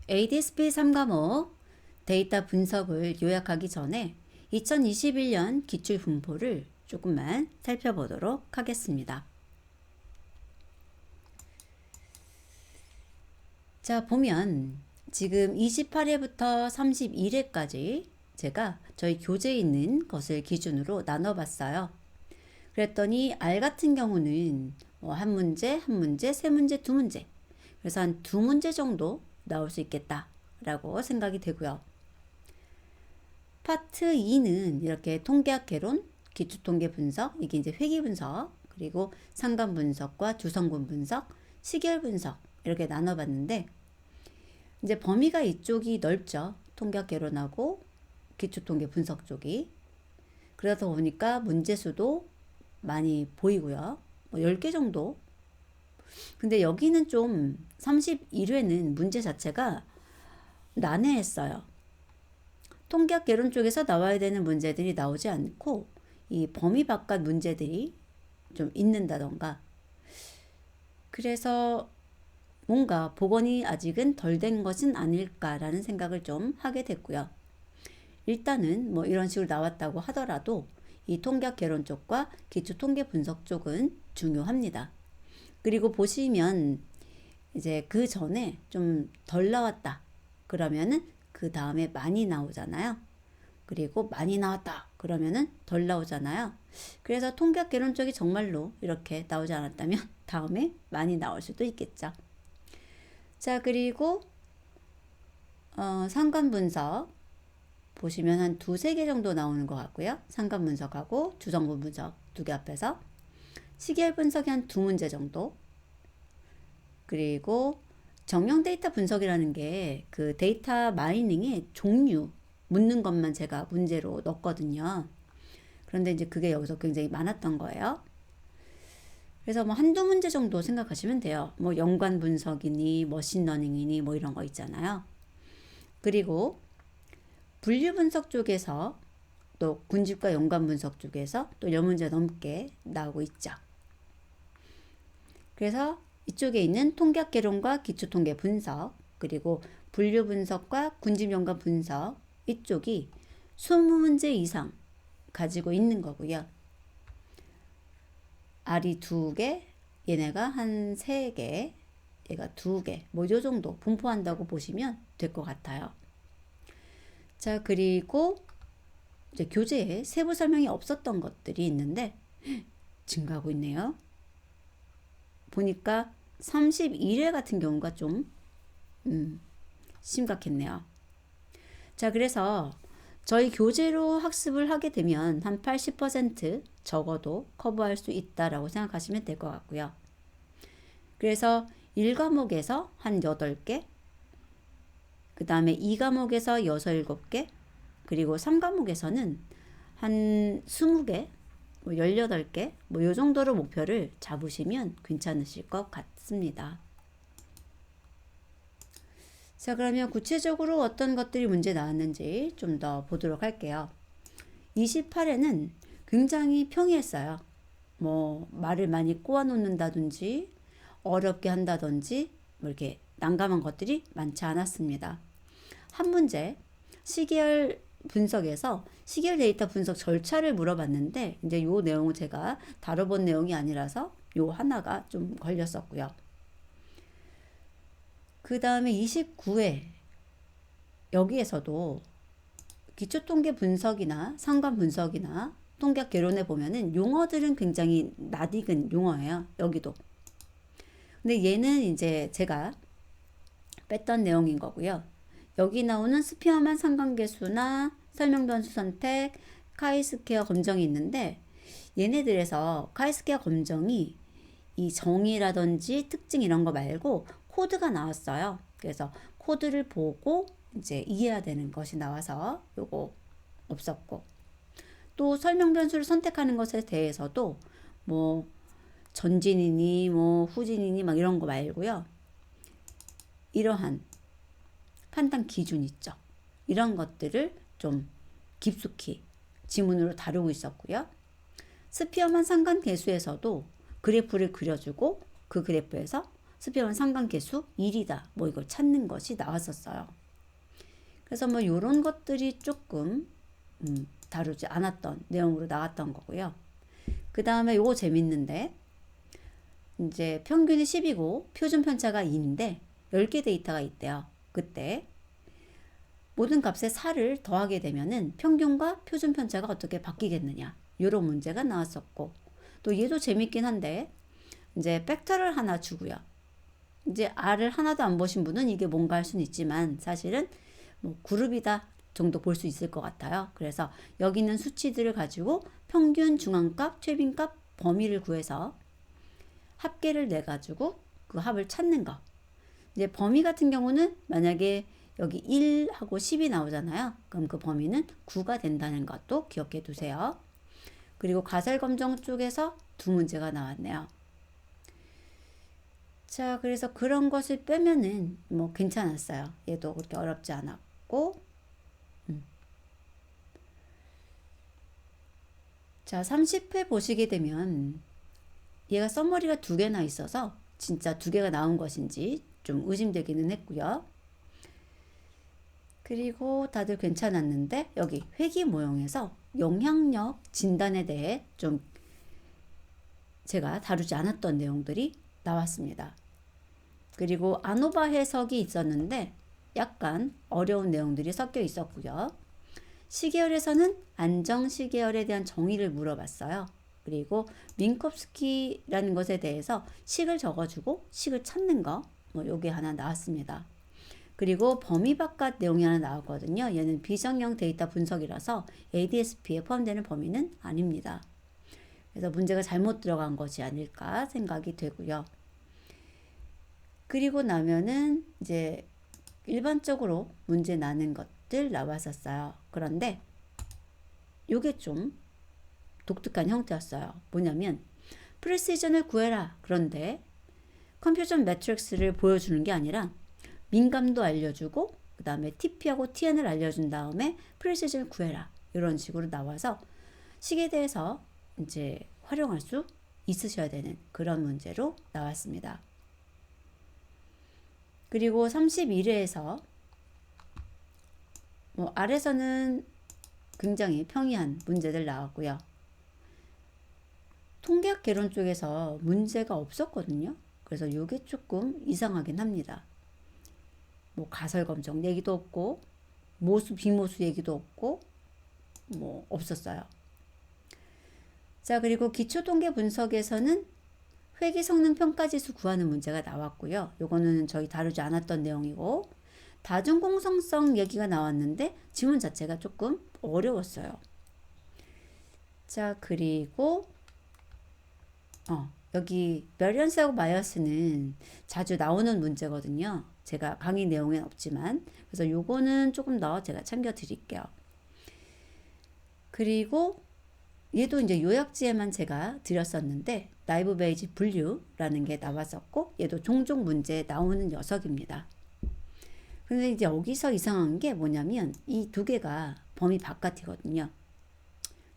ADSP 3과목 데이터 분석을 요약하기 전에 2021년 기출 분포를 조금만 살펴보도록 하겠습니다. 자, 보면 지금 28회부터 31회까지 제가 저희 교재에 있는 것을 기준으로 나눠봤어요. 그랬더니 R 같은 경우는 한 문제, 한 문제, 세 문제, 두 문제. 그래서 한 두 문제 정도 나올 수 있겠다라고 생각이 되고요. 파트 2는 이렇게 통계학 개론, 기초통계 분석, 이게 이제 회귀 분석, 그리고 상관 분석과 주성분 분석, 시결 분석 이렇게 나눠봤는데 이제 범위가 이쪽이 넓죠. 통계학 개론하고 기초통계 분석 쪽이. 그러다 보니까 문제수도 많이 보이고요. 10개 정도. 근데 여기는 좀 31회는 문제 자체가 난해했어요. 통계학 개론 쪽에서 나와야 되는 문제들이 나오지 않고 이 범위 바깥 문제들이 좀 있는다던가. 그래서 뭔가 복원이 아직은 덜 된 것은 아닐까라는 생각을 좀 하게 됐고요. 일단은 뭐 이런 식으로 나왔다고 하더라도 이 통계학 개론 쪽과 기초 통계 분석 쪽은 중요합니다. 그리고 보시면 이제 그 전에 좀 덜 나왔다. 그러면은 그 다음에 많이 나오잖아요. 그리고 많이 나왔다. 그러면은 덜 나오잖아요. 그래서 통계학 개론 쪽이 정말로 이렇게 나오지 않았다면 다음에 많이 나올 수도 있겠죠. 자, 그리고 상관 분석 보시면 한 두세 개 정도 나오는 것 같고요. 상관 분석하고 주성분 분석 두 개 합해서 시계열 분석이 한 두 문제 정도. 그리고 정형 데이터 분석이라는 게 그 데이터 마이닝의 종류 묻는 것만 제가 문제로 넣었거든요. 그런데 이제 그게 여기서 굉장히 많았던 거예요. 그래서 뭐 한두 문제 정도 생각하시면 돼요. 뭐 연관 분석이니 머신러닝이니 뭐 이런 거 있잖아요. 그리고 분류 분석 쪽에서 또 군집과 연관 분석 쪽에서 또 10문제 넘게 나오고 있죠. 그래서 이쪽에 있는 통계학 개론과 기초통계 분석 그리고 분류 분석과 군집 연관 분석 이쪽이 20문제 이상 가지고 있는 거고요. R이 2개, 얘네가 한 3개, 얘가 2개, 뭐 요 정도 분포한다고 보시면 될 것 같아요. 자, 그리고 이제 교재에 세부 설명이 없었던 것들이 있는데 증가하고 있네요. 보니까 31회 같은 경우가 좀 심각했네요. 자, 그래서 저희 교재로 학습을 하게 되면 한 80% 적어도 커버할 수 있다라고 생각하시면 될 것 같고요. 그래서 1과목에서 한 8개, 그 다음에 2과목에서 6, 7개, 그리고 3과목에서는 한 20개, 뭐 18개, 뭐 요 정도로 목표를 잡으시면 괜찮으실 것 같습니다. 자, 그러면 구체적으로 어떤 것들이 문제 나왔는지 좀 더 보도록 할게요. 28회는 굉장히 평이했어요. 뭐 말을 많이 꼬아 놓는다든지 어렵게 한다든지 뭐 이렇게 난감한 것들이 많지 않았습니다. 한 문제 시계열 분석에서 시계열 데이터 분석 절차를 물어봤는데 이제 요 내용은 제가 다뤄본 내용이 아니라서 요 하나가 좀 걸렸었고요. 그 다음에 29회 여기에서도 기초통계 분석이나 상관 분석이나 통계학 개론에 보면은 용어들은 굉장히 낯익은 용어예요. 여기도. 근데 얘는 이제 제가 뺐던 내용인 거고요. 여기 나오는 스피어만 상관계수나 설명변수 선택, 카이스퀘어 검정이 있는데 얘네들에서 카이스퀘어 검정이 이 정의라든지 특징 이런 거 말고 코드가 나왔어요. 그래서 코드를 보고 이제 이해해야 되는 것이 나와서 요거 없었고 또 설명 변수를 선택하는 것에 대해서도 뭐 전진이니 뭐 후진이니 막 이런 거 말고요. 이러한 판단 기준 있죠. 이런 것들을 좀 깊숙이 지문으로 다루고 있었고요. 스피어만 상관계수에서도 그래프를 그려주고 그 그래프에서 수평은 상관계수 1이다. 뭐 이걸 찾는 것이 나왔었어요. 그래서 뭐 요런 것들이 조금 다루지 않았던 내용으로 나왔던 거고요. 그 다음에 요거 재밌는데 이제 평균이 10이고 표준 편차가 2인데 10개 데이터가 있대요. 그때 모든 값에 4를 더하게 되면은 평균과 표준 편차가 어떻게 바뀌겠느냐. 요런 문제가 나왔었고 또 얘도 재밌긴 한데 이제 팩터를 하나 주고요. 이제 R을 하나도 안 보신 분은 이게 뭔가 할 수는 있지만 사실은 뭐 그룹이다 정도 볼 수 있을 것 같아요. 그래서 여기 있는 수치들을 가지고 평균, 중앙값, 최빈값, 범위를 구해서 합계를 내 가지고 그 합을 찾는 거. 이제 범위 같은 경우는 만약에 여기 1하고 10이 나오잖아요. 그럼 그 범위는 9가 된다는 것도 기억해 두세요. 그리고 가설검정 쪽에서 두 문제가 나왔네요. 자, 그래서 그런 것을 빼면은 뭐 괜찮았어요. 얘도 그렇게 어렵지 않았고. 자, 30회 보시게 되면 얘가 써머리가 두 개나 있어서 진짜 두 개가 나온 것인지 좀 의심되기는 했고요. 그리고 다들 괜찮았는데 여기 회귀 모형에서 영향력 진단에 대해 좀 제가 다루지 않았던 내용들이 나왔습니다. 그리고 아노바 해석이 있었는데 약간 어려운 내용들이 섞여 있었고요. 시계열에서는 안정 시계열에 대한 정의를 물어봤어요. 그리고 민콥스키라는 것에 대해서 식을 적어주고 식을 찾는 거, 뭐 요게 하나 나왔습니다. 그리고 범위 바깥 내용이 하나 나왔거든요. 얘는 비정형 데이터 분석이라서 ADSP에 포함되는 범위는 아닙니다. 그래서 문제가 잘못 들어간 것이 아닐까 생각이 되고요. 그리고 나면은 이제 일반적으로 문제 나는 것들 나왔었어요. 그런데 요게 좀 독특한 형태였어요. 뭐냐면 프리시전을 구해라. 그런데 컴퓨전 매트릭스를 보여주는 게 아니라 민감도 알려주고 그 다음에 TP하고 TN을 알려준 다음에 프리시전을 구해라. 이런 식으로 나와서 식에 대해서 이제 활용할 수 있으셔야 되는 그런 문제로 나왔습니다. 그리고 31회에서 뭐 아래서는 굉장히 평이한 문제들 나왔고요. 통계학 개론 쪽에서 문제가 없었거든요. 그래서 이게 조금 이상하긴 합니다. 뭐 가설검정 얘기도 없고 모수 비모수 얘기도 없고 뭐 없었어요. 자, 그리고 기초통계 분석에서는 회계 성능 평가지수 구하는 문제가 나왔고요. 요거는 저희 다루지 않았던 내용이고 다중공성성 얘기가 나왔는데 지문 자체가 조금 어려웠어요. 자, 그리고 여기 메리언스하고 마이어스는 자주 나오는 문제거든요. 제가 강의 내용엔 없지만 그래서 요거는 조금 더 제가 챙겨 드릴게요. 그리고 얘도 이제 요약지에만 제가 드렸었는데 나이브 베이지 분류라는 게 나왔었고 얘도 종종 문제에 나오는 녀석입니다. 근데 이제 여기서 이상한 게 뭐냐면 이 두 개가 범위 바깥이거든요.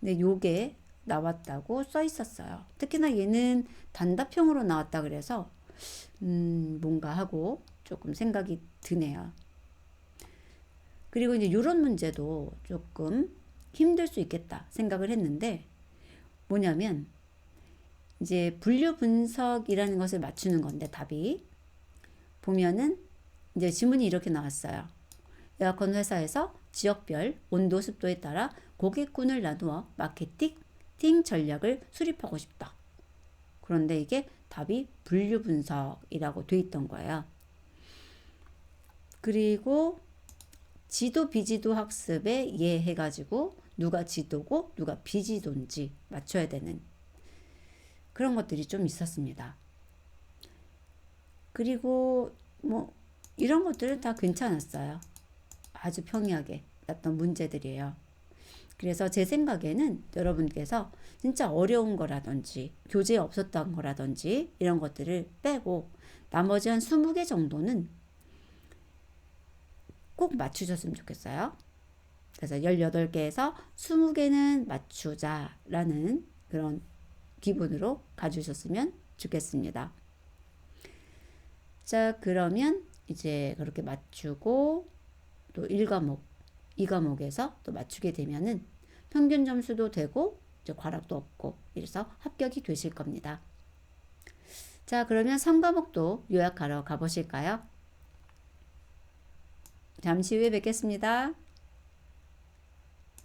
근데 요게 나왔다고 써 있었어요. 특히나 얘는 단답형으로 나왔다 그래서 뭔가 하고 조금 생각이 드네요. 그리고 이제 이런 문제도 조금 힘들 수 있겠다 생각을 했는데 뭐냐면 이제 분류 분석이라는 것을 맞추는 건데 답이 보면은 이제 지문이 이렇게 나왔어요. 에어컨 회사에서 지역별 온도 습도에 따라 고객군을 나누어 마케팅 전략을 수립하고 싶다. 그런데 이게 답이 분류 분석이라고 돼 있던 거예요. 그리고 지도 비지도 학습에 예 해가지고 누가 지도고 누가 비지도인지 맞춰야 되는 그런 것들이 좀 있었습니다. 그리고 뭐 이런 것들은 다 괜찮았어요. 아주 평이하게 났던 문제들이에요. 그래서 제 생각에는 여러분께서 진짜 어려운 거라든지 교재에 없었던 거라든지 이런 것들을 빼고 나머지 한 20개 정도는 꼭 맞추셨으면 좋겠어요. 그래서 18개에서 20개는 맞추자라는 그런 기분으로 가주셨으면 좋겠습니다. 자, 그러면 이제 그렇게 맞추고 또 1과목, 2과목에서 또 맞추게 되면은 평균 점수도 되고 이제 과락도 없고 이래서 합격이 되실 겁니다. 자, 그러면 3과목도 요약하러 가보실까요? 잠시 후에 뵙겠습니다.